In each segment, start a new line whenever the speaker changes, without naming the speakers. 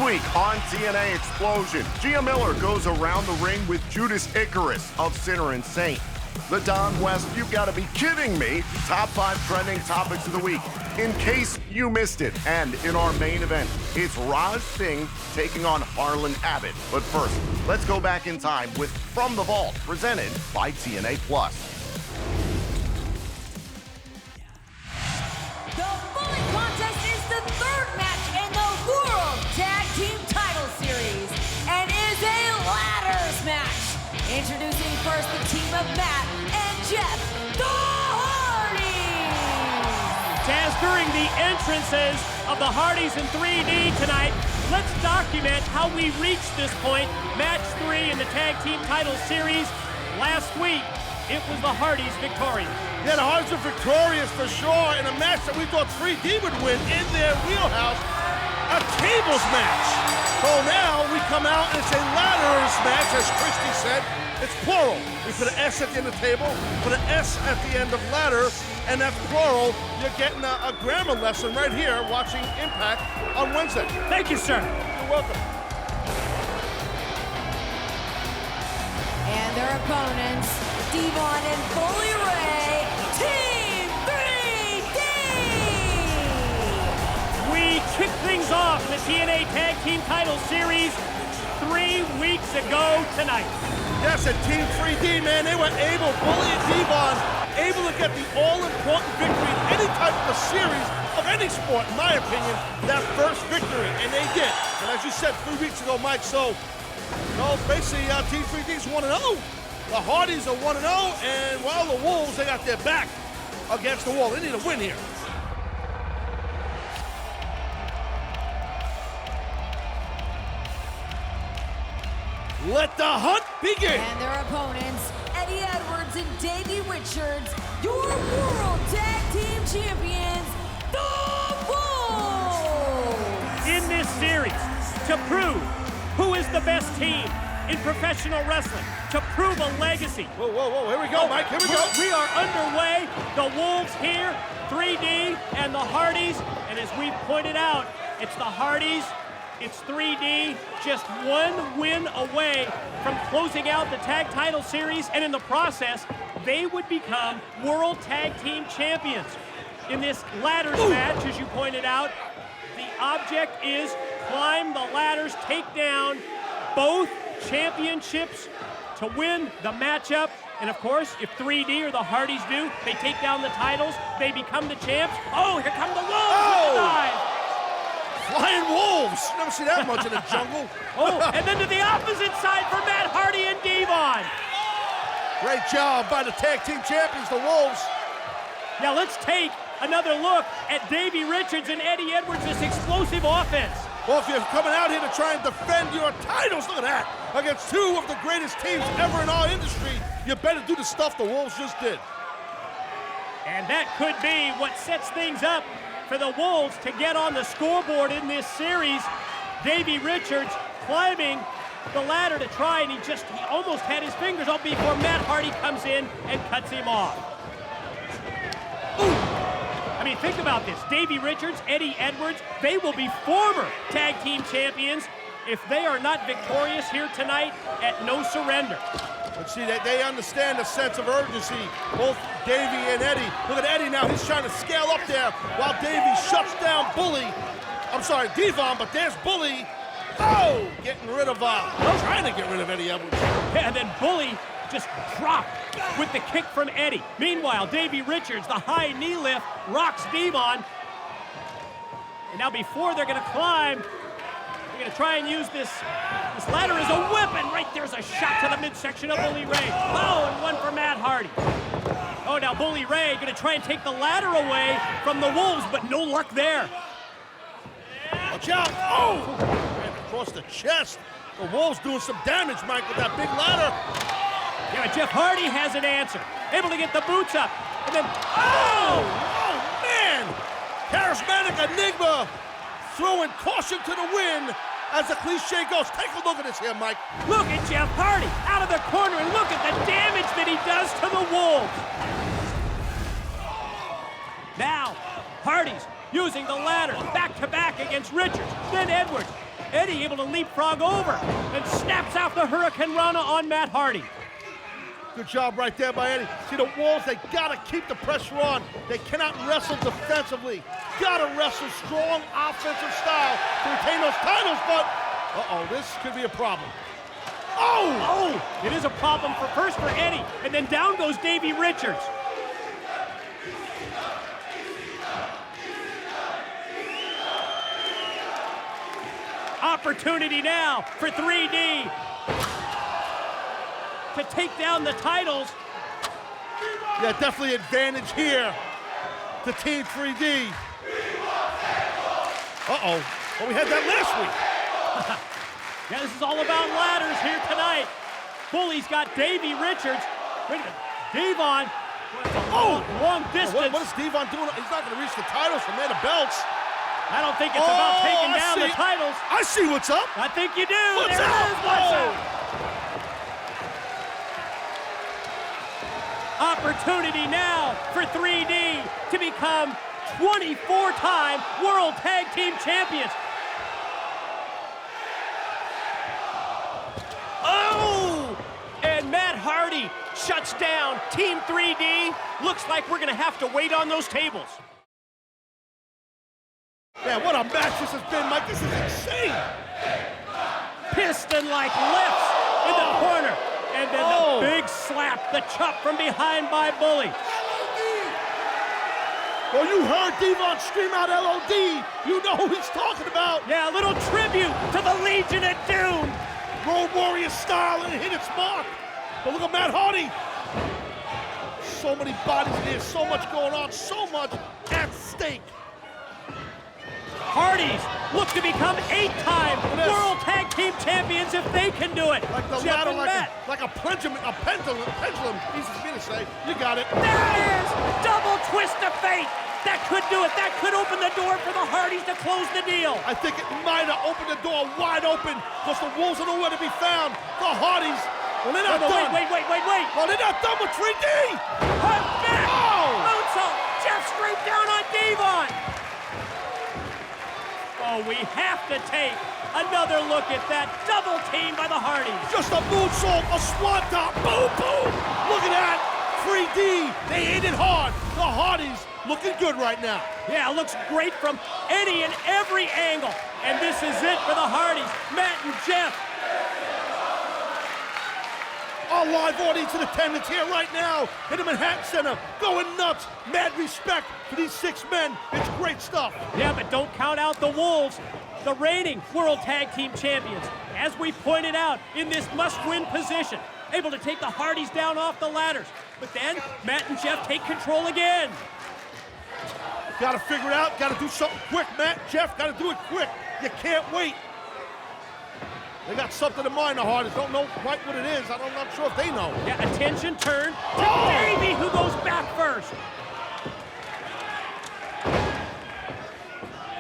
week on TNA Xplosion, Gia Miller goes around the ring with Judas Icarus of Sinner and Saint. The Don West, you've got to be kidding me, top 5 trending topics of the week, in case you missed it. And in our main event, it's Singh taking on Harlon Abbott. But first, let's go back in time with From the Vault, presented by TNA+.
The following contest is the third match in the World Tag Team Title Series and is a ladders match. Introducing first the team of Matt and Jeff, the Hardys.
Taz, during the entrances of the Hardys in 3D tonight, let's document how we reached this point. Match 3 in the Tag Team Title Series last week. It was the Hardys victorious.
Yeah, the Hardys are victorious for sure in a match that we thought 3D would win in their wheelhouse, a tables match. So now we come out and it's a ladders match, as Christy said. It's plural. We put an S at the end of the table, put an S at the end of ladder, and that's plural. You're getting a grammar lesson right here watching Impact on Wednesday.
Thank you, sir.
You're welcome.
And their opponents, Devon and Bully Ray, Team 3D!
We kicked things off in the TNA Tag Team Title Series 3 weeks ago tonight.
Yes, and Team 3D, man, they were able, Bully and Devon, able to get the all-important victory in any type of a series of any sport, in my opinion, that first victory, and they did. And as you said 3 weeks ago, Mike, so, you know, basically Team 3D's 1-0. The Hardys are 1-0, and while the Wolves, they got their back against the wall. They need a win here. Let the hunt begin.
And their opponents, Eddie Edwards and Davey Richards, your World Tag Team Champions, the Wolves!
In this series, to prove who is the best team in professional wrestling, to prove a legacy.
Whoa, whoa, whoa, here we go, Mike, here we go.
We are underway. The Wolves here, 3D, and the Hardys. And as we pointed out, it's the Hardys, it's 3D, just one win away from closing out the Tag Title Series, and in the process, they would become World Tag Team Champions. In this ladders match, as you pointed out, the object is climb the ladders, take down both championships to win the matchup. And of course, if 3D or the Hardys do, they take down the titles, they become the champs. Oh, here come the Wolves!
Flying Wolves! Never see that much in the jungle.
Oh, and then to the opposite side for Matt Hardy and Devon.
Great job by the tag team champions, the Wolves.
Now let's take another look at Davey Richards and Eddie Edwards' this explosive offense.
Well, if you're coming out here to try and defend your titles, look at that, against 2 of the greatest teams ever in our industry, you better do the stuff the Wolves just did.
And that could be what sets things up for the Wolves to get on the scoreboard in this series. Davey Richards climbing the ladder to try, and he almost had his fingers up before Matt Hardy comes in and cuts him off. Ooh. I mean, think about this. Davey Richards, Eddie Edwards, they will be former tag team champions if they are not victorious here tonight at No Surrender.
But see, they understand the sense of urgency, both Davey and Eddie. Look at Eddie now, he's trying to scale up there while Davey shuts down Bully. I'm sorry, Devon, but there's Bully. Oh, getting rid of, trying to get rid of Eddie Edwards.
Yeah, and then Bully just dropped with the kick from Eddie. Meanwhile, Davey Richards, the high knee lift, rocks Devon. And now before they're gonna climb, they're gonna try and use this ladder as a weapon. Right there's a shot to the midsection of Bully Ray. Oh, and one for Matt Hardy. Oh, now Bully Ray gonna try and take the ladder away from the Wolves, but no luck there.
Watch out, oh! Right across the chest. The Wolves doing some damage, Mike, with that big ladder.
Yeah, Jeff Hardy has an answer. Able to get the boots up. And then, oh!
Oh, man! Charismatic Enigma throwing caution to the wind as the cliche goes. Take a look at this here, Mike.
Look at Jeff Hardy out of the corner, and look at the damage that he does to the Wolves. Now, Hardy's using the ladder back-to-back against Richards, then Edwards. Eddie able to leapfrog over and snaps out the Hurricane Rana on Matt Hardy.
Good job right there by Eddie. See the Wolves, they gotta keep the pressure on. They cannot wrestle defensively. Gotta wrestle strong offensive style to retain those titles, but this could be a problem.
Oh, it is a problem for Eddie, and then down goes Davey Richards. Opportunity now for 3D to take down the titles.
Yeah, definitely advantage here to Team 3D. Well, we had that last week.
Yeah, this is all about ladders here tonight. Bully's got Davey Richards. Wait a minute, Devon. Long distance.
What is Devon doing? He's not going to reach the titles from there to belts.
I don't think it's about taking down the titles.
I see what's up.
I think you do.
What's
there
up?
it is. What's up? Opportunity now for 3D to become 24-time World Tag Team Champions. And Matt Hardy shuts down Team 3D. Looks like we're gonna have to wait on those tables.
Man, what a match this has been, Mike. This is insane.
Piston-like lifts in the corner. And then the big slap, the chop from behind by Bully.
Well, you heard Devon scream out LOD. You know who he's talking about.
Yeah, a little tribute to the Legion of Doom.
Road Warrior style, and it hit its mark. But look at Matt Hardy. So many bodies in here, so much going on, so much at stake.
Hardys look to become 8-time World Tag Team Champions if they can do it.
Like the
Jeff
ladder,
and
like a pendulum, easy for me to say. You got it.
There it is! Double twist of fate. That could do it. That could open the door for the Hardys to close the deal.
I think it might have opened the door wide open because the Wolves are nowhere to be found. The Hardys, well, they're not done.
Wait.
Well, they're not done with 3D.
Put back. Moonsault. Jeff straight down on Devon. We have to take another look at that double team by the Hardys.
Just a moonsault, a swanton, boom, boom. Look at that. 3D, they hit it hard. The Hardys looking good right now.
Yeah, looks great from any and every angle. And this is it for the Hardys, Matt and Jeff.
Our live audience in attendance here right now in the Manhattan Center, going nuts. Mad respect for these 6 men. It's great stuff.
Yeah, but don't count out the Wolves, the reigning World Tag Team Champions. As we pointed out, in this must-win position, able to take the Hardys down off the ladders. But then, Matt and Jeff take control again.
Got to figure it out. Got to do something quick, Matt. Jeff, got to do it quick. You can't wait. They got something in mind, the Hardys. Don't know quite what it is. I'm not sure if they know.
Yeah, attention turn to Davey, who goes back first.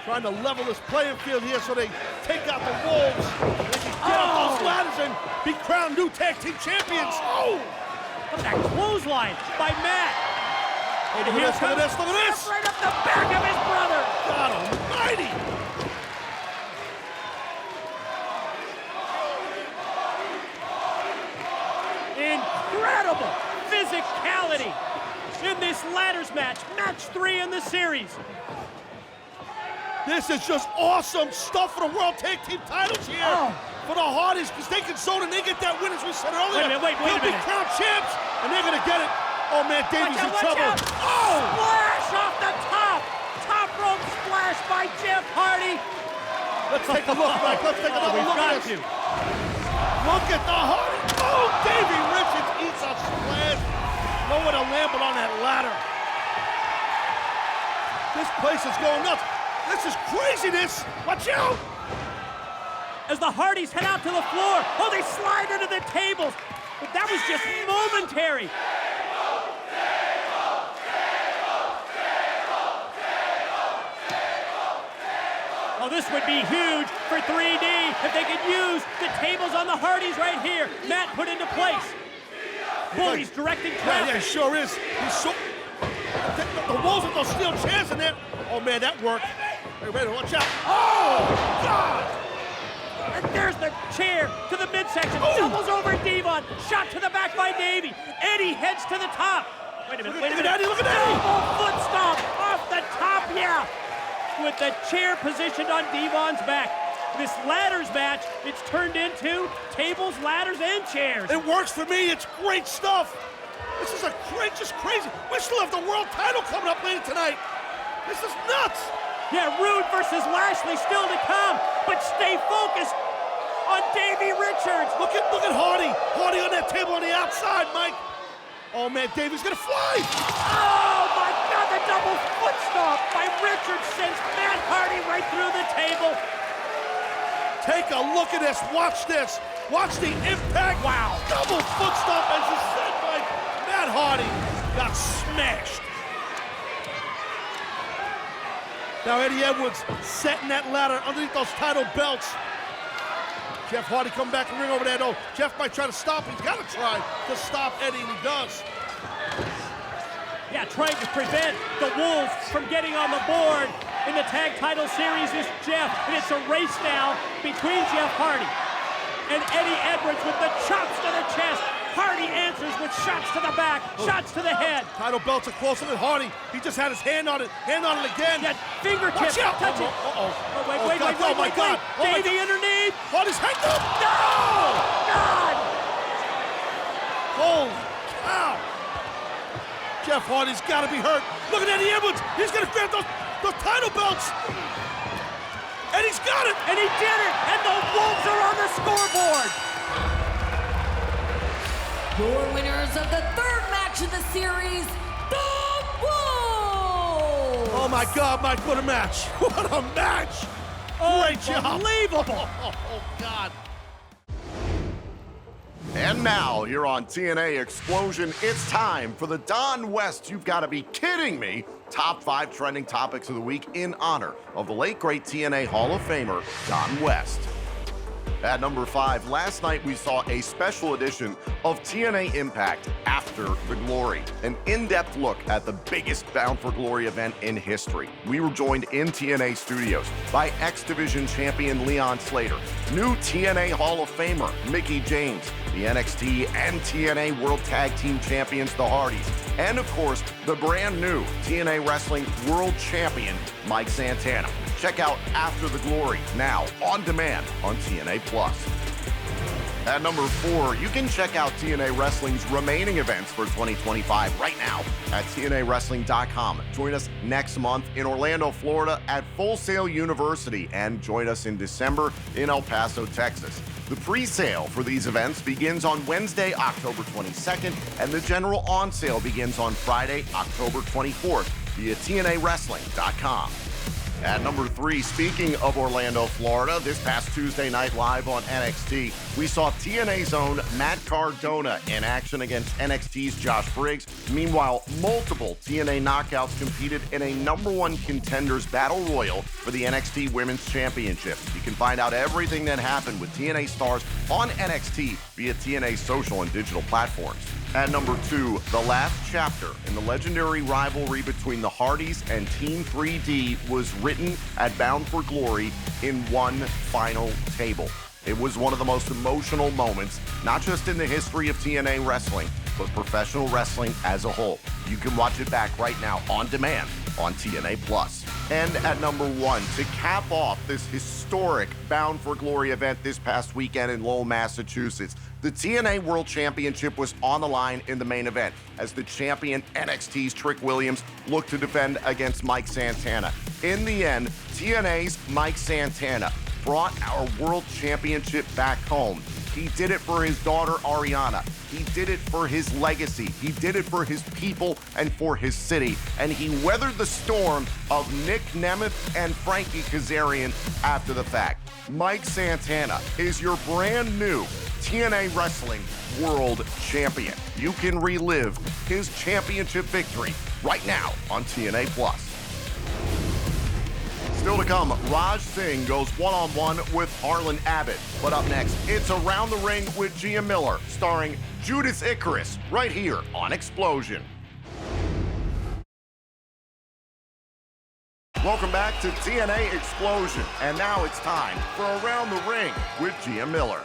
Trying to level this playing field here so they take out the Wolves. They can get off those ladders and be crowned new tag team champions.
Look at that clothesline by Matt. And
Look at this, look at this.
Right up the back of his brother.
God almighty.
Incredible physicality in this ladders match, match 3 in the series.
This is just awesome stuff for the World Tag Team titles here. For the Hardys, because they can zone and they get that win, as we said earlier.
Wait a minute.
They'll be crowned champs, and they're going to get it. Oh, man, Davey's in trouble.
Splash off the top. Top rope splash by Jeff Hardy.
Let's take a look, Mike. Let's take another look at this. Look at the Hardy. Oh, Davey Richards eats a splash. Nowhere to land but on that ladder. This place is going nuts. This is craziness. Watch out.
As the Hardys head out to the floor. Oh, they slide into the tables. But that was just momentary. Oh, this would be huge for 3D if they could use the tables on the Hardys right here. Matt put into place. Bully's directing traffic.
Yeah, sure is. He's so... The Wolves with those steel chairs in there. Oh, man, that worked. Hey, wait, watch out. Oh, God!
And there's the chair to the midsection. Doubles over Devon. Shot to the back by Davey. Eddie heads to the top. Wait a minute, wait a minute.
Look at Eddie.
Double foot stomp off the top, yeah. With the chair positioned on Devon's back. This ladders match, it's turned into tables, ladders, and chairs.
It works for me. It's great stuff. This is just crazy. We still have the world title coming up later tonight. This is nuts.
Yeah, Rude versus Lashley still to come, but stay focused on Davey Richards.
Look at Hardy. Hardy on that table on the outside, Mike. Oh man, Davey's gonna fly.
Oh my God, the double foot stomp by Richards sends Matt Hardy right through the table.
Take a look at this. Watch this. Watch the impact.
Wow.
Double foot stomp, as you said, Mike. Matt Hardy got smashed. Now Eddie Edwards setting that ladder underneath those title belts. Jeff Hardy come back and ring over there, though. Jeff might try to stop him. He's got to try to stop Eddie, and he does.
Yeah, trying to prevent the Wolves from getting on the board in the tag title series is Jeff, and it's a race now between Jeff Hardy and Eddie Edwards with the chops to the chest. Hardy answers with shots to the back, shots to the head.
Title belts are closer than Hardy. He just had his hand on it again.
Yeah, fingertips,
Watch out.
touch it.
Oh,
Wait,
oh my God.
Davey underneath.
Hardy's hanged up.
No! God!
Holy cow. Jeff Hardy's got to be hurt. Look at Eddie Edwards. He's going to grab those title belts. And he's got it.
And he did it. And the Wolves are on the scoreboard.
Your winners of the third match in the series, the Wolves!
Oh my God, Mike, what a match. What a match. Great job.
Unbelievable.
Oh God.
And now, here on TNA Xplosion, it's time for the Don West, you've got to be kidding me, top 5 trending topics of the week in honor of the late great TNA Hall of Famer, Don West. At number 5, last night we saw a special edition of TNA Impact After the Glory, an in-depth look at the biggest Bound for Glory event in history. We were joined in TNA studios by X Division champion Leon Slater, new TNA Hall of Famer Mickie James, the NXT and TNA World Tag Team Champions the Hardys, and of course, the brand new TNA Wrestling World Champion Mike Santana. Check out After the Glory now on demand on TNA Plus. At number 4, you can check out TNA Wrestling's remaining events for 2025 right now at TNAWrestling.com. Join us next month in Orlando, Florida at Full Sail University, and join us in December in El Paso, Texas. The pre-sale for these events begins on Wednesday, October 22nd, and the general on-sale begins on Friday, October 24th via TNAWrestling.com. At number 3, speaking of Orlando, Florida, this past Tuesday night live on NXT, we saw TNA's own Matt Cardona in action against NXT's Josh Briggs. Meanwhile, multiple TNA knockouts competed in a #1 contenders battle royal for the NXT Women's Championship. You can find out everything that happened with TNA stars on NXT via TNA's social and digital platforms. At number 2, the last chapter in the legendary rivalry between the Hardys and Team 3D was written at Bound for Glory in one final table. It was one of the most emotional moments, not just in the history of TNA wrestling, but professional wrestling as a whole. You can watch it back right now on demand on TNA Plus. And at number 1, to cap off this historic Bound for Glory event this past weekend in Lowell, Massachusetts, the TNA World Championship was on the line in the main event as the champion NXT's Trick Williams looked to defend against Mike Santana. In the end, TNA's Mike Santana brought our World Championship back home. He did it for his daughter, Ariana. He did it for his legacy. He did it for his people and for his city. And he weathered the storm of Nick Nemeth and Frankie Kazarian after the fact. Mike Santana is your brand new TNA Wrestling World Champion. You can relive his championship victory right now on TNA Plus. Still to come, Raj Singh goes one-on-one with Harlon Abbott. But up next, it's Around the Ring with Gia Miller, starring Judas Icarus, right here on Xplosion. Welcome back to TNA Xplosion. And now it's time for Around the Ring with Gia Miller.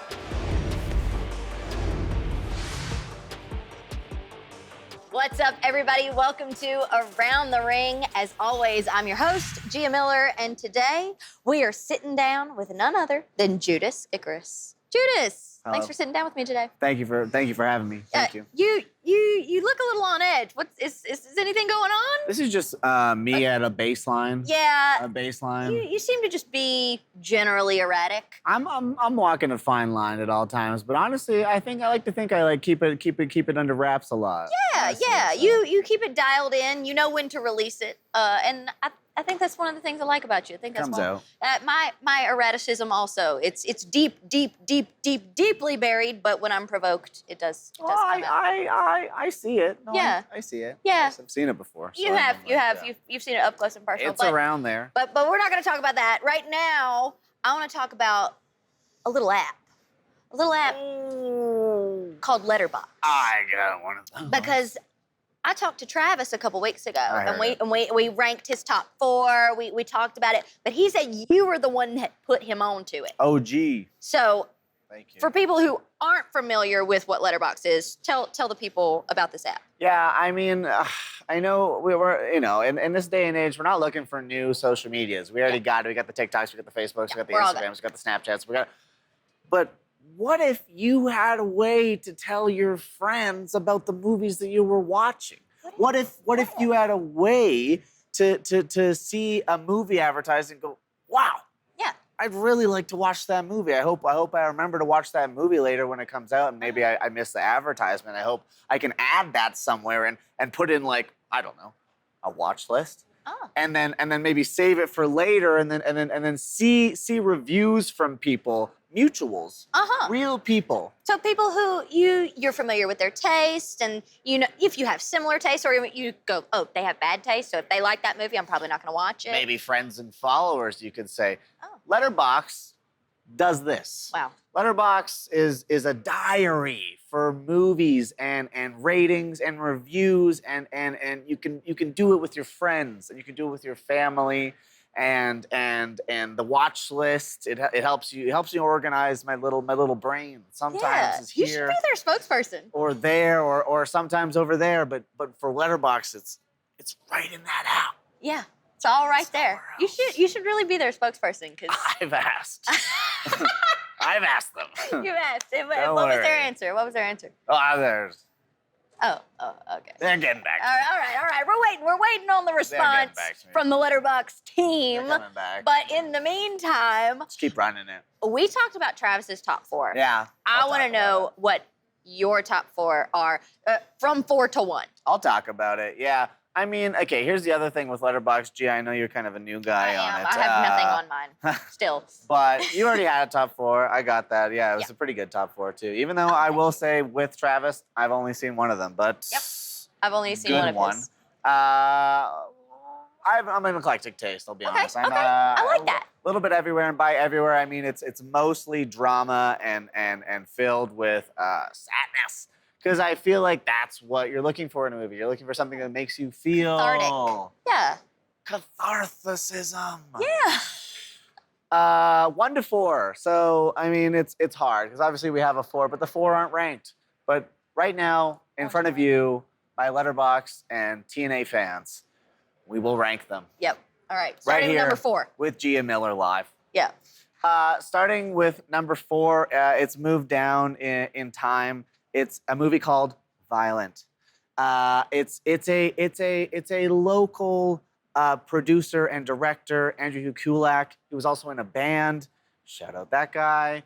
What's up, everybody? Welcome to Around the Ring. As always, I'm your host, Gia Miller, and today we are sitting down with none other than Judas Icarus. Judas, thanks for sitting down with me today.
Thank you for having me. Thank you.
You look a little on edge. Is anything going on?
This is just me at a baseline.
Yeah.
A baseline.
You seem to just be generally erratic.
I'm walking a fine line at all times, but honestly, I like to think I keep it under wraps a lot.
Yeah,
honestly,
yeah.
So.
You keep it dialed in. You know when to release it, and I think that's one of the things I like about you. I think that's
Comes
one.
out.
My erraticism also. It's deeply buried, but when I'm provoked, it does come out.
I see it. No,
Yeah.
I see it.
Yeah.
I've seen it before. So
You've seen it up close and personal.
It's around there.
But we're not going to talk about that right now. I want to talk about a little app. A little app called Letterboxd.
I got one of those.
Because I talked to Travis a couple weeks ago,
I
and
heard
we ranked his top 4. We talked about it, but he said you were the one that put him onto it.
Oh, gee.
So,
Thank you.
for people who aren't familiar with what Letterboxd is, tell the people about this app.
Yeah, I mean, I know we were, in this day and age, we're not looking for new social medias. We already got it. We got the TikToks, we got the Facebooks, we got the
we're all good.
Instagrams, we got the Snapchats, But what if you had a way to tell your friends about the movies that you were watching? What if you had a way to see a movie advertised and go, wow,
Yeah.
I'd really like to watch that movie. I hope I remember to watch that movie later when it comes out, and maybe I missed the advertisement. I hope I can add that somewhere and put in, like, I don't know, a watch list.
Oh.
And then maybe save it for later, and then see reviews from people, mutuals, real people.
So people who you're familiar with their taste, and if you have similar taste, or you go, oh, they have bad taste, so if they like that movie, I'm probably not going to watch it.
Maybe friends and followers, you could say.
Oh.
Letterboxd does this.
Wow.
Letterboxd is a diary for movies and ratings and reviews, and you can do it with your friends, and you can do it with your family, and the watch list. It helps you organize my little brain. Sometimes it's
you
here,
should be their spokesperson.
or there, or sometimes over there. But for Letterboxd, it's right in that app.
Yeah, it's all right there. You should really be their spokesperson, because
I've asked. I've asked them.
you asked. What
Don't
was
worry.
their answer? What was their answer?
Oh,
Oh, okay.
they're getting back to me.
All right. We're waiting on the response
back to me.
from the Letterboxd team.
They're coming back.
But in the meantime,
Just keep running it.
we talked about Travis's top 4.
Yeah.
I want to know what your top 4 are from 4 to 1.
I'll talk about it. Yeah. I mean, okay, here's the other thing with Letterboxd. Gee, I know you're kind of a new guy on it.
I have nothing on mine still.
But you already had a top 4. I got that. Yeah, it was a pretty good top 4, too. Even though I will say with Travis, I've only seen one of them. But
Yep. I've only seen
good
one of his.
I'm an eclectic taste, I'll be honest. I'm,
I like that.
A little bit everywhere, and by everywhere, I mean it's mostly drama and filled with sadness. Because I feel like that's what you're looking for in a movie. You're looking for something that makes you feel...
Cathartic. Yeah.
Catharticism.
Yeah.
1 to 4. So, I mean, it's hard, because obviously we have a 4, but the 4 aren't ranked. But right now, in front of you, by Letterboxd and TNA fans, we will rank them.
Yep. All right.
Right
Starting with
here
number 4.
with Gia Miller live.
Yeah.
Starting with number 4, it's moved down in time. It's a movie called Violent. It's a local producer and director, Andrew Kulak. He was also in a band. Shout out that guy.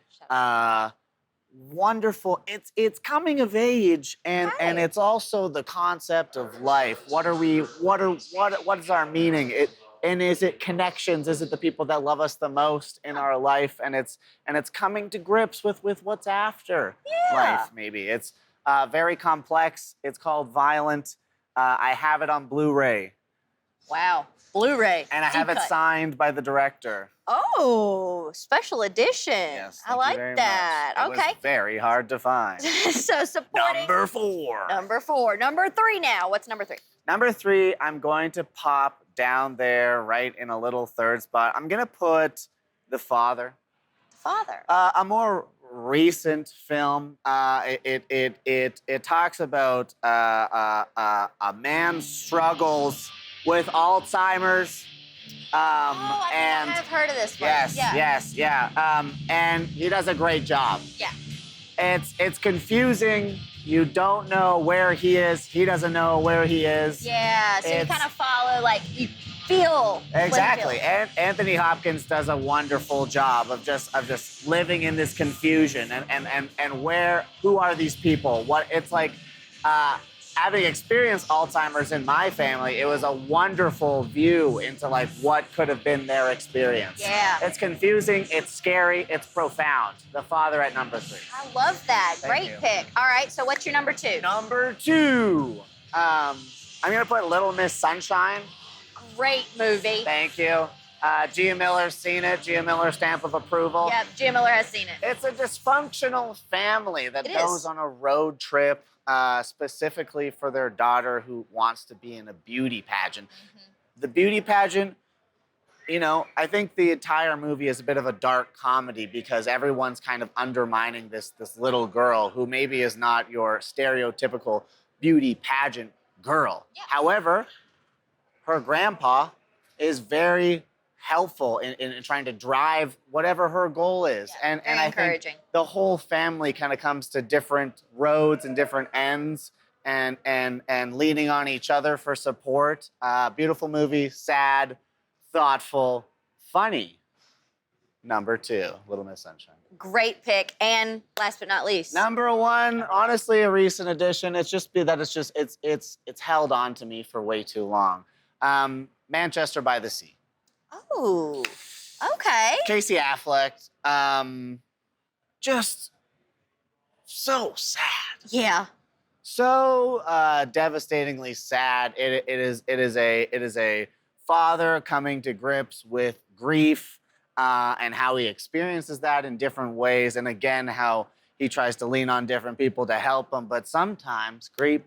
Wonderful. It's coming of age, and it's also the concept of life. What is our meaning? And is it connections? Is it the people that love us the most in our life? And it's coming to grips with what's after life. Maybe it's very complex. It's called Violent. I have it on Blu-ray.
Wow. Blu-ray.
And I have it signed by the director.
Oh, special edition.
Yes,
I like that.
Much. It was very hard to find.
So supporting.
Number 4.
Number 4. Number 3 now. What's number 3?
Number 3, I'm going to pop down there right in a little third spot. I'm going to put The Father.
The Father.
A more recent film. It talks about a man struggles with Alzheimer's.
I think I've heard of this one.
Yes. And he does a great job.
Yeah.
It's confusing. You don't know where he is. He doesn't know where he is.
Yeah, so you kind of follow, like, you feel.
Exactly. And Anthony Hopkins does a wonderful job of just living in this confusion and who are these people? What it's like having experienced Alzheimer's in my family, it was a wonderful view into like what could have been their experience.
Yeah.
It's confusing, it's scary, it's profound. The Father at number 3.
I love that.
Thank
Great
you.
pick. All right, so what's your number 2?
Number 2. I'm gonna put Little Miss Sunshine.
Great movie.
Thank you. Gia Miller's seen it. Gia Miller stamp of approval.
Yep, Gia Miller has seen it.
It's a dysfunctional family that goes on a road trip specifically for their daughter who wants to be in a beauty pageant. The beauty pageant, you know, I think the entire movie is a bit of a dark comedy because everyone's kind of undermining this little girl who maybe is not your stereotypical beauty pageant girl.
Yeah.
However, her grandpa is very helpful in trying to drive whatever her goal is.
Yeah,
and I think the whole family kind of comes to different roads and different ends and leaning on each other for support. Beautiful movie, sad, thoughtful, funny. Number 2, Little Miss Sunshine.
Great pick. And last but not least.
Number 1, honestly, a recent addition. It's held on to me for way too long. Manchester by the Sea.
Oh, okay.
Casey Affleck, just so sad.
Yeah.
So devastatingly sad. It is a father coming to grips with grief and how he experiences that in different ways, and again how he tries to lean on different people to help him. But sometimes grief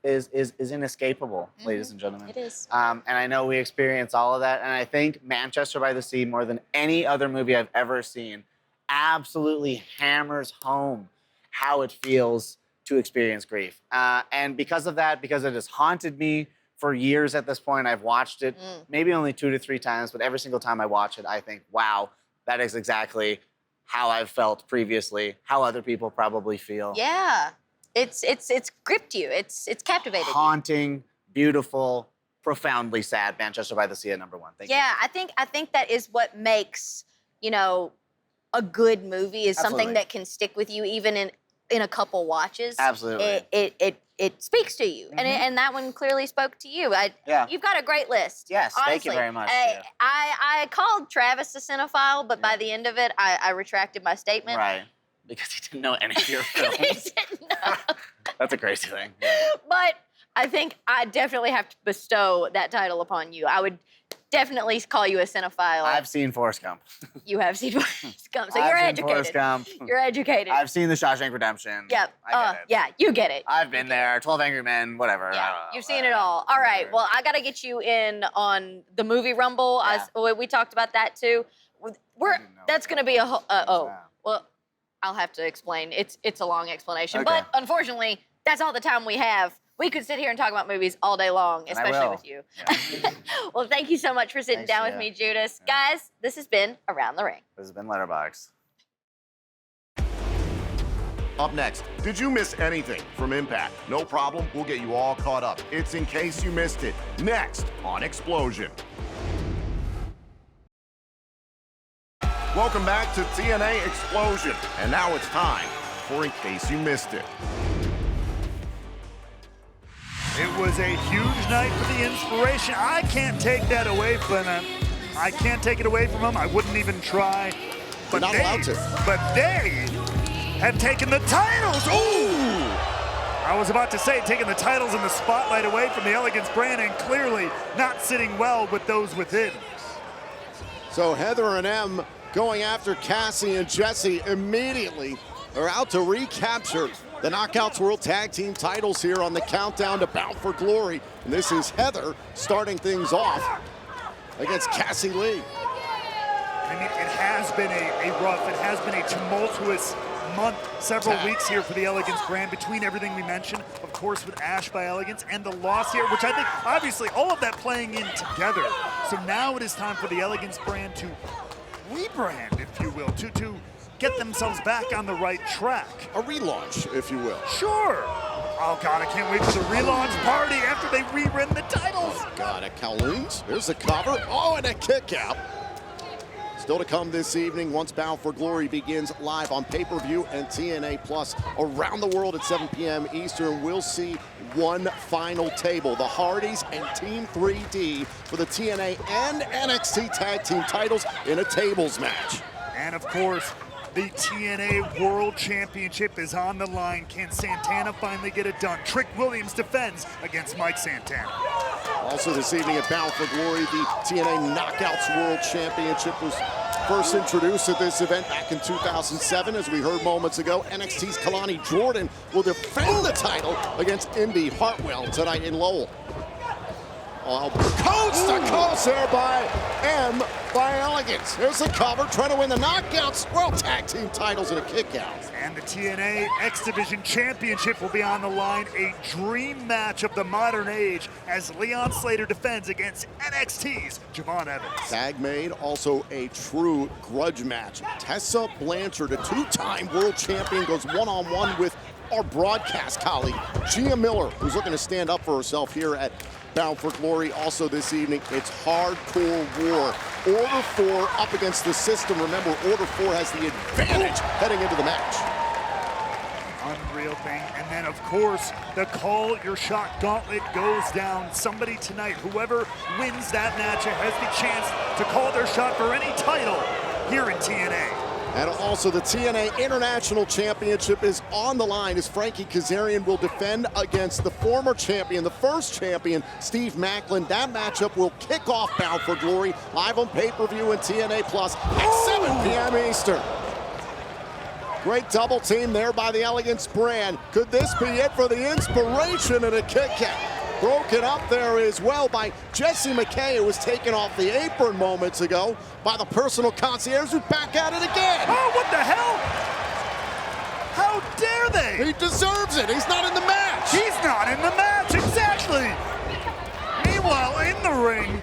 is inescapable, ladies and gentlemen.
It is.
And I know we experience all of that. And I think Manchester by the Sea, more than any other movie I've ever seen, absolutely hammers home how it feels to experience grief. And because of that, because it has haunted me for years at this point, I've watched it maybe only 2 to 3 times, but every single time I watch it, I think, wow, that is exactly how I've felt previously, how other people probably feel.
Yeah. It's gripped you. It's captivated you.
Haunting, beautiful, profoundly sad. Manchester by the Sea at number 1. Thank you.
Yeah, I think that is what makes, you know, a good movie is something that can stick with you even in a couple watches.
Absolutely.
It speaks to you, and that one clearly spoke to you. You've got a great list.
Yes,
honestly.
thank you very much.
I called Travis a cinephile, but by the end of it, I retracted my statement.
Right. Because he didn't know any of your films.
He didn't know.
That's a crazy thing.
But I think I definitely have to bestow that title upon you. I would definitely call you a cinephile.
I've seen Forrest Gump.
You have seen Forrest Gump, so
I've
you're
seen
educated.
Forrest Gump.
You're educated.
I've seen The Shawshank Redemption.
Yep.
I get it.
Yeah, you get it.
I've been there. 12 Angry Men, whatever.
Yeah, you've seen it all. All right. Well, I got to get you in on the movie Rumble.
Yeah.
We talked about that too. That's going to be a whole. Well, I'll have to explain. It's a long explanation,
Okay.
but unfortunately, that's all the time we have. We could sit here and talk about movies all day long,
And I
especially
will.
with you. Yeah. Well, thank you so much for sitting
Thanks,
down with
yeah.
me, Judas.
Yeah.
Guys, this has been Around the Ring.
This has been Letterboxd.
Up next, did you miss anything from Impact? No problem, we'll get you all caught up. It's In Case You Missed It, next on Xplosion. Welcome back to TNA Xplosion, and now it's time for In Case You Missed It.
It was a huge night for the Inspiration. I can't take that away from them. I can't take it away from them. I wouldn't even try. But
You're not allowed to.
But they have taken the titles. Ooh! I was about to say, taking the titles and the spotlight away from the Elegance brand and clearly not sitting well with those within.
So Heather and Em going after Cassie and Jesse immediately.
are out to recapture the Knockouts World Tag Team titles here on the countdown to Bound for Glory. And this is Heather starting things off against Cassie Lee.
I mean, it has been a rough, it has been a tumultuous month, several weeks here for the Elegance brand, between everything we mentioned, of course, with Ash by Elegance and the loss here, which I think, obviously, all of that playing in together. So now it is time for the Elegance brand to rebrand, if you will, to get themselves back on the right track.
A relaunch, if you will.
Sure. Oh, God, I can't wait for the relaunch party after they re-win the titles.
God, at Kowloon's, there's the cover. Oh, and a kick out. Still to come this evening once Bound for Glory begins live on pay-per-view and TNA Plus around the world at 7 p.m. Eastern. We'll see one final table, the Hardys and Team 3D for the TNA and NXT Tag Team titles in a tables match.
And of course, the TNA World Championship is on the line. Can Santana finally get it done? Trick Williams defends against Mike Santana.
Also this evening at Bound for Glory, the TNA Knockouts World Championship was first introduced at this event back in 2007. As we heard moments ago, NXT's Kalani Jordan will defend the title against Indy Hartwell tonight in Lowell. Oh, coast to coast there by M by Elegance. Here's the cover, trying to win the Knockouts World Tag Team titles in a kick out.
And the TNA X Division Championship will be on the line. A dream match of the modern age as Leon Slater defends against NXT's Javon Evans.
Tag made, also a true grudge match. Tessa Blanchard, a two-time world champion, goes one-on-one with our broadcast colleague, Gia Miller, who's looking to stand up for herself here at Bound for Glory. Also this evening, it's hardcore war. Order 4 up against the system. Remember, Order 4 has the advantage heading into the match.
Unreal thing. And then, of course, the Call Your Shot gauntlet goes down. Somebody tonight, whoever wins that match, has the chance to call their shot for any title here in TNA.
And also the TNA International Championship is on the line as Frankie Kazarian will defend against the former champion, the first champion, Steve Macklin. That matchup will kick off Bound for Glory live on pay-per-view and TNA Plus at 7 p.m. Eastern. Great double team there by the Elegance brand. Could this be it for the Inspiration and a kick out? Broken up there as well by Jessie McKay, who was taken off the apron moments ago by the personal concierge, who's back at it again.
Oh, what the hell? How dare they?
He deserves it. He's not in the match.
He's not in the match, exactly. Meanwhile, in the ring,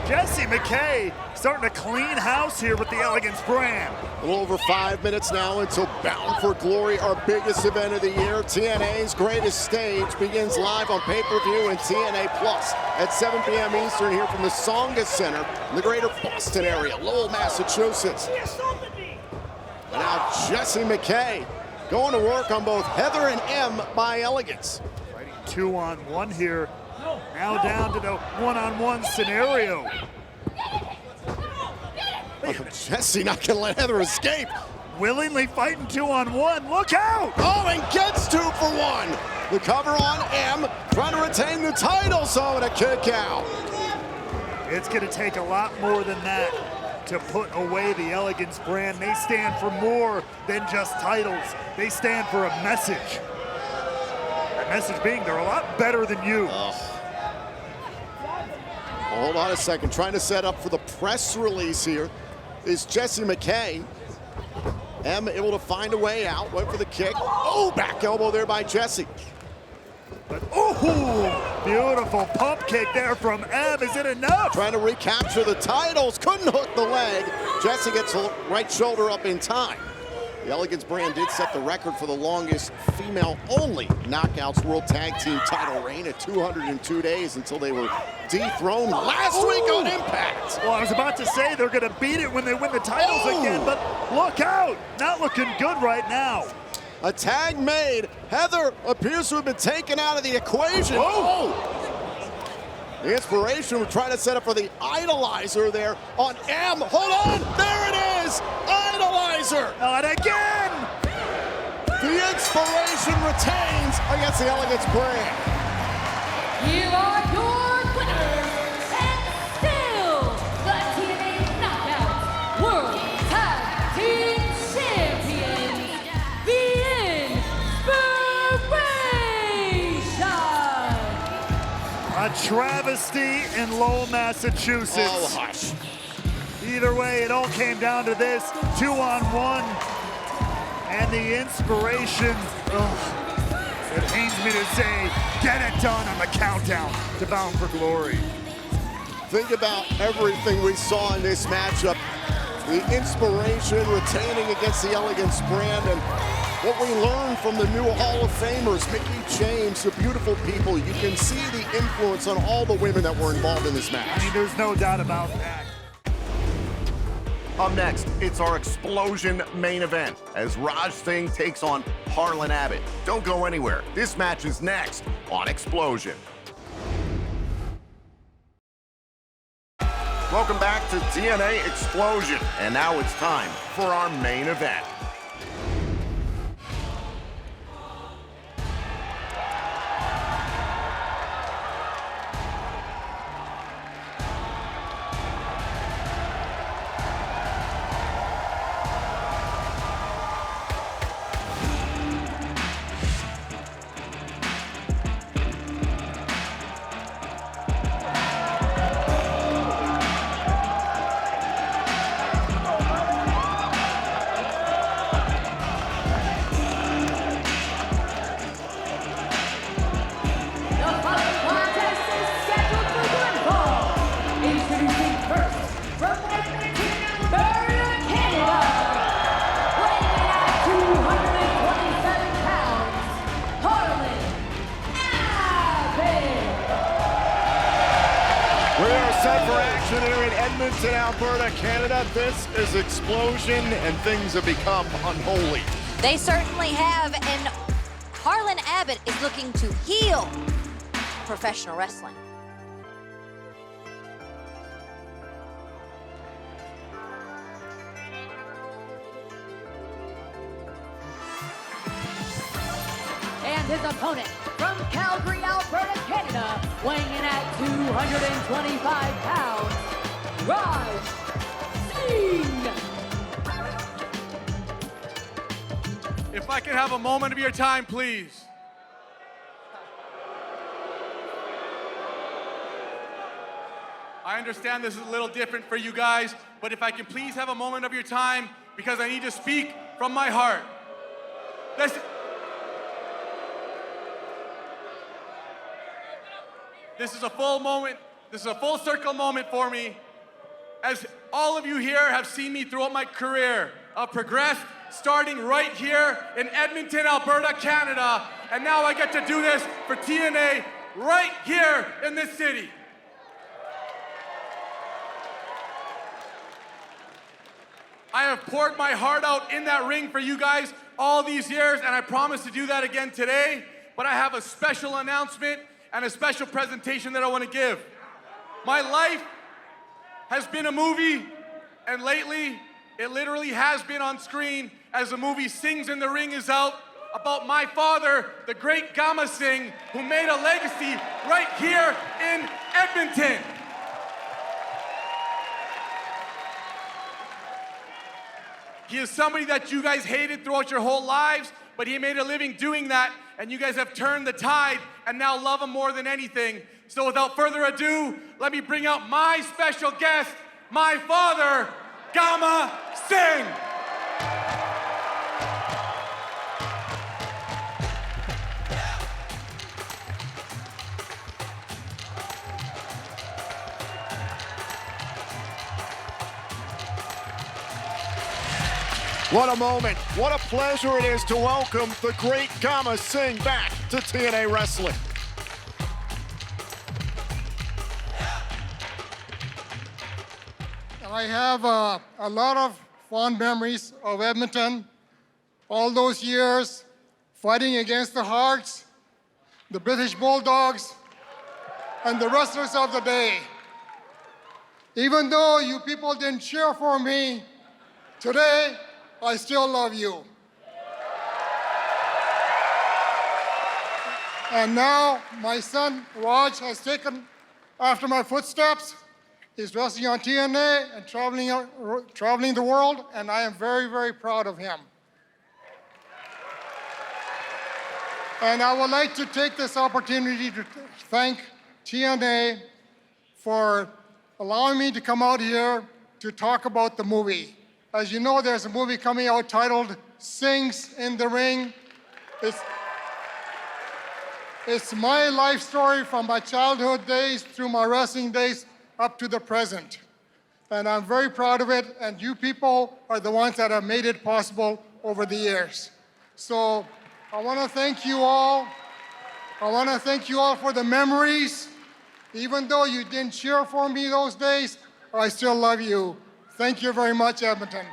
Jessie McKay starting to clean house here with the Elegance brand.
A little over 5 minutes now until Bound for Glory, our biggest event of the year. TNA's greatest stage begins live on pay-per-view and TNA Plus at 7 p.m. Eastern here from the Tsonga Center in the greater Boston area, Lowell, Massachusetts. And now Jessie McKay going to work on both Heather and M by Elegance.
Fighting 2-on-1 here. Now down to the one-on-one scenario.
Jessie not gonna let Heather escape.
Willingly fighting 2-on-1, look out!
Oh, and gets 2 for 1. The cover on M, trying to retain the title, so and a kick out.
It's gonna take a lot more than that to put away the Elegance brand. They stand for more than just titles. They stand for a message. That message being they're a lot better than you.
Hold on a second, trying to set up for the press release here is Jessie McKay. M able to find a way out, went for the kick. Oh, back elbow there by Jessie.
But, oh, beautiful pump kick there from M. Is it enough?
Trying to recapture the titles, couldn't hook the leg. Jessie gets the right shoulder up in time. The Elegance brand did set the record for the longest female-only Knockouts World Tag Team title reign at 202 days until they were dethroned last week on Impact.
Well, I was about to say they're going to beat it when they win the titles again, but look out. Not looking good right now.
A tag made. Heather appears to have been taken out of the equation. Oh! The Inspiration would try to set up for the Idolizer there on M. Hold on, there it is! Idolizer!
Not again!
The Inspiration retains against the Elegance brand.
Here are your winners, and still the TNA Knockouts World Tag Team Champions,
travesty in Lowell, Massachusetts.
Oh, hush.
Either way, it all came down to this 2-on-1. And the inspiration, it pains me to say, get it done on the countdown to Bound for Glory.
Think about everything we saw in this matchup. The inspiration retaining against the Elegance brand, and what we learned from the new Hall of Famers, Mickey James, the beautiful people. You can see the influence on all the women that were involved in this match.
I mean, there's no doubt about that.
Up next, it's our Xplosion main event as Raj Singh takes on Harlon Abbott. Don't go anywhere. This match is next on Xplosion. Welcome back to TNA Xplosion, and now it's time for our main event.
In Alberta, Canada, this is Xplosion, and things have become unholy.
They certainly have, and Harlon Abbott is looking to heal professional wrestling.
And his opponent from Calgary, Alberta, Canada, weighing in at 225 pounds, Raj Singh.
If I could have a moment of your time, please. I understand this is a little different for you guys, but if I can please have a moment of your time, because I need to speak from my heart. This is a full moment. This is a full circle moment for me. As all of you here have seen me throughout my career, I've progressed starting right here in Edmonton, Alberta, Canada, and now I get to do this for TNA right here in this city. I have poured my heart out in that ring for you guys all these years, and I promise to do that again today, but I have a special announcement and a special presentation that I want to give. My life has been a movie, and lately, it literally has been on screen as the movie Singh's in the Ring is out, about my father, the great Gama Singh, who made a legacy right here in Edmonton. He is somebody that you guys hated throughout your whole lives, but he made a living doing that, and you guys have turned the tide and now love him more than anything. So without further ado, let me bring out my special guest, my father, Gama Singh.
What a moment. What a pleasure it is to welcome the great Gama Singh back to TNA Wrestling.
I have a lot of fond memories of Edmonton. All those years fighting against the Hearts, the British Bulldogs, and the wrestlers of the day. Even though you people didn't cheer for me, today I still love you. And now my son Raj has taken after my footsteps. He's wrestling on TNA and traveling the world, and I am very, very proud of him. And I would like to take this opportunity to thank TNA for allowing me to come out here to talk about the movie. As you know, there's a movie coming out titled Singh's in the Ring. It's my life story from my childhood days through my wrestling days up to the present. And I'm very proud of it, and you people are the ones that have made it possible over the years. So I want to thank you all. I want to thank you all for the memories. Even though you didn't cheer for me those days, I still love you. Thank you very much, Edmonton.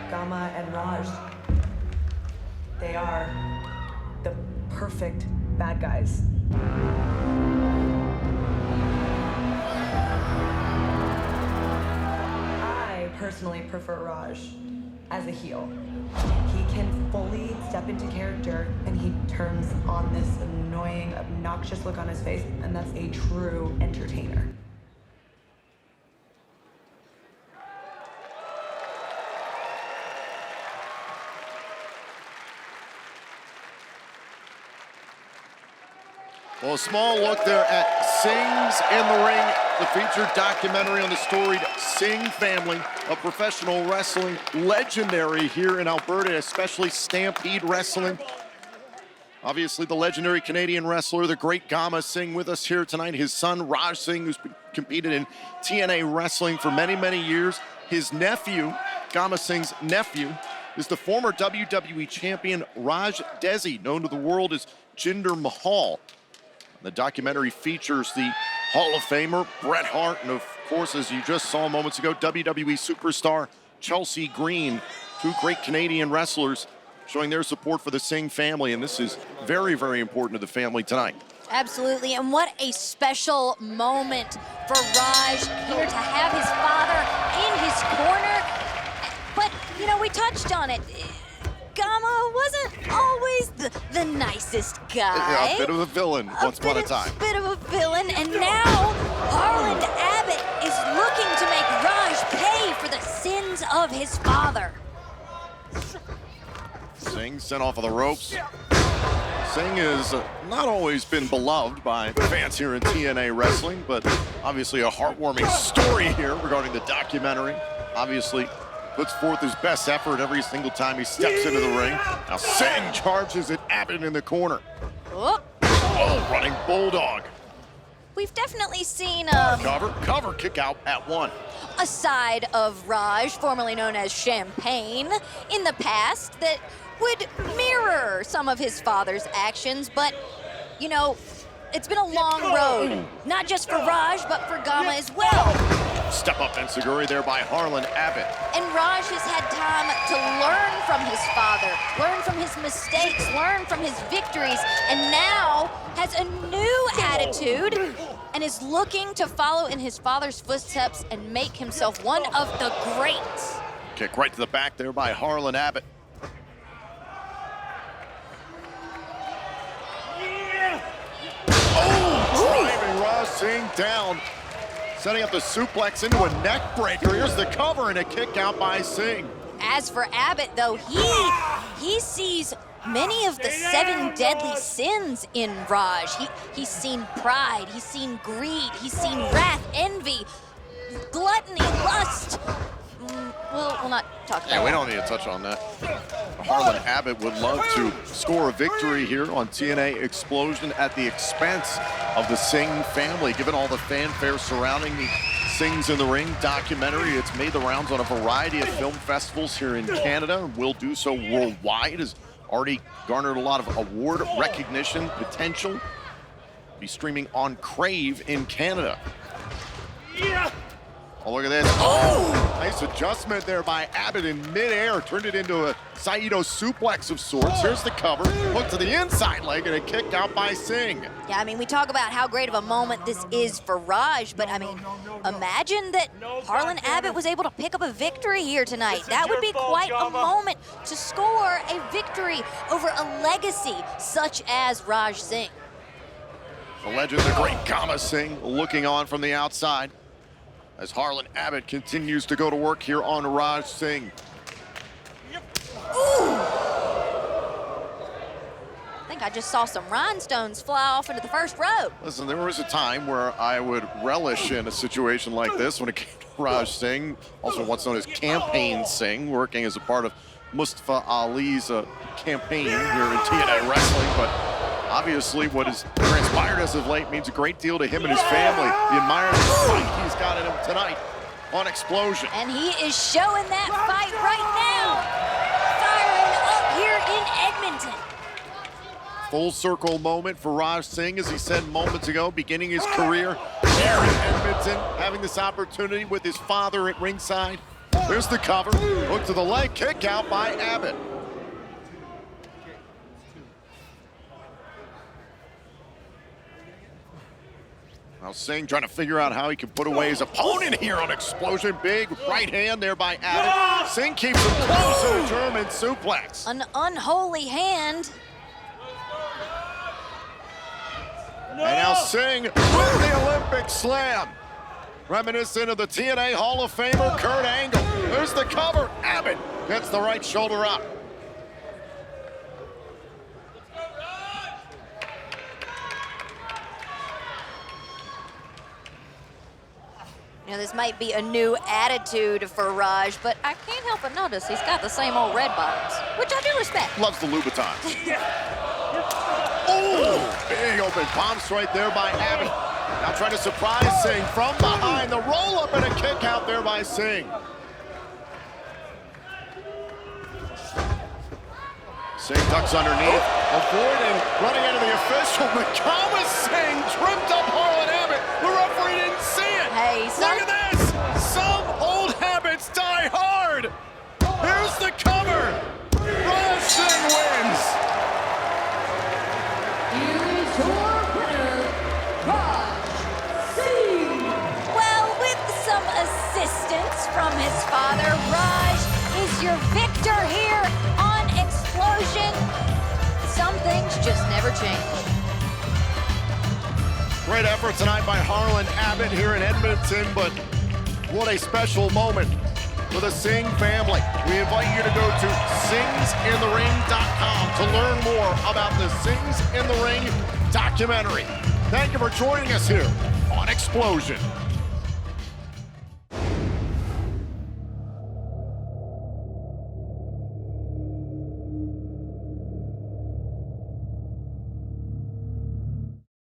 Gama and Raj, they are the perfect bad guys. I personally prefer Raj as a heel. He can fully step into character and he turns on this annoying, obnoxious look on his face, and that's a true entertainer.
Well, a small look there at Singh's in the Ring, the featured documentary on the storied Singh family, a professional wrestling legendary here in Alberta, especially Stampede Wrestling. Obviously, the legendary Canadian wrestler, the great Gama Singh, with us here tonight. His son, Raj Singh, who's competed in TNA wrestling for many, many years. His nephew, Gama Singh's nephew, is the former WWE champion Raj Desi, known to the world as Jinder Mahal. The documentary features the Hall of Famer, Bret Hart, and of course, as you just saw moments ago, WWE superstar Chelsea Green, two great Canadian wrestlers showing their support for the Singh family, and this is very, very important to the family tonight.
Absolutely, and what a special moment for Raj here to have his father in his corner. But, you know, we touched on it. Gama wasn't always the nicest guy.
Yeah, a bit of a villain once upon a time.
A bit of a villain, and now Harlon Abbott is looking to make Raj pay for the sins of his father.
Singh sent off of the ropes. Singh has not always been beloved by fans here in TNA wrestling, but obviously a heartwarming story here regarding the documentary. Obviously puts forth his best effort every single time he steps into the ring. Now Singh charges at Abbott in the corner.
Oh,
running bulldog.
We've definitely seen
Cover, kick out at one.
a side of Raj, formerly known as Champagne, in the past that would mirror some of his father's actions, but, you know, it's been a long road, not just for Raj, but for Gama as well.
Step up enziguri there by Harlon Abbott.
And Raj has had time to learn from his father, learn from his mistakes, learn from his victories, and now has a new attitude and is looking to follow in his father's footsteps and make himself one of the greats.
Kick right to the back there by Harlon Abbott. Driving Raj Singh down, setting up the suplex into a neck breaker. Here's the cover and a kick out by Singh.
As for Abbott, though, he sees many of the 7 deadly sins in Raj. He's seen pride, he's seen greed, he's seen wrath, envy, gluttony, lust. We'll not talk about that.
Yeah, we don't need to touch on that. Harlon Abbott would love to score a victory here on TNA Xplosion at the expense of the Singh family. Given all the fanfare surrounding the Singh's in the Ring documentary, it's made the rounds on a variety of film festivals here in Canada and will do so worldwide. Has already garnered a lot of award recognition potential. Be streaming on Crave in Canada. Oh, look at this. Oh! Nice adjustment there by Abbott in midair. Turned it into a Saito suplex of sorts. Here's the cover. Hook to the inside leg and a kick out by Singh.
Yeah, I mean, we talk about how great of a moment this is for Raj, but I mean, imagine that Harlon Abbott was able to pick up a victory here tonight. That would be quite a moment to score a victory over a legacy such as Raj Singh.
The legend, the great Kama Singh, looking on from the outside as Harlon Abbott continues to go to work here on Raj Singh.
Ooh! I think I just saw some rhinestones fly off into the first row.
Listen, there was a time where I would relish in a situation like this when it came to Raj Singh, also what's known as Campaign Singh, working as a part of Mustafa Ali's campaign here in TNA Wrestling, but obviously what has transpired as of late means a great deal to him and his family. The admiring fight he's got in him tonight on Xplosion.
And he is showing that fight right now, firing up here in Edmonton.
Full circle moment for Raj Singh, as he said moments ago, beginning his career here in Edmonton, having this opportunity with his father at ringside. There's the cover, hook to the leg, kick out by Abbott. Now Singh trying to figure out how he can put away his opponent here on Xplosion. Big right hand there by Abbott. Singh keeps him close in a German suplex.
An unholy hand.
And now Singh with the Olympic slam. Reminiscent of the TNA Hall of Famer Kurt Angle. There's the cover. Abbott gets the right shoulder up.
You know, this might be a new attitude for Raj, but I can't help but notice he's got the same old red bottoms, which I do respect.
Loves the Louboutins. Oh, big open palm strike there by Abbott. Now trying to surprise Singh from behind. The roll up and a kick out there by Singh. Singh ducks underneath, avoiding, running into the official. Kama Singh tripped up Harlon Abbott. The referee didn't see it.
Hey,
look at this. Some old habits die hard. Here's the cover. Raj Singh wins.
Here's your winner, Raj Singh.
Well, with some assistance from his father, Raj is your victor here on Xplosion. Some things just never change.
Great effort tonight by Harlon Abbott here in Edmonton, but what a special moment for the Singh family. We invite you to go to singsinthering.com to learn more about the Sings in the Ring documentary. Thank you for joining us here on Xplosion.